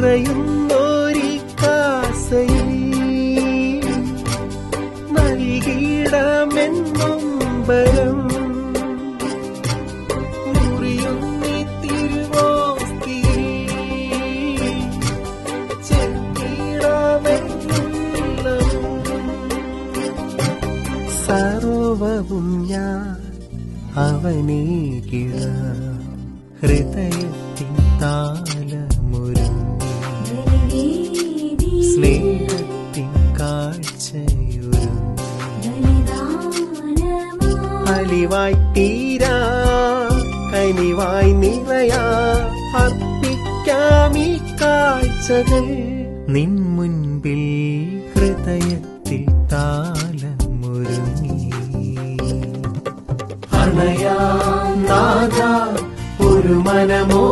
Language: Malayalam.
നിറയുന്നോരി കാസയിൽ നൽകിയിടാമെന്നും ബലം മുറിയുന്നി തിരുവോസ്തിയിൽ ചെത്തിയിടാമെന്നും സർവവും ഞാൻ അവനേകിടാം ഹൃദയത്തിൻ താലമൊരുങ്ങി സ്നേഹത്തിൻ കാഴ്ചയൊരുങ്ങി അലിവായി തീരാ കനിവായി നിറയാ അർപ്പിക്കാം ഈ കാഴ്ചകൾ നിൻ മുൻപിൽ ഹൃദയത്തിൽ താലമൊരുങ്ങി അണയാം നാഥ ഒരു മനമോ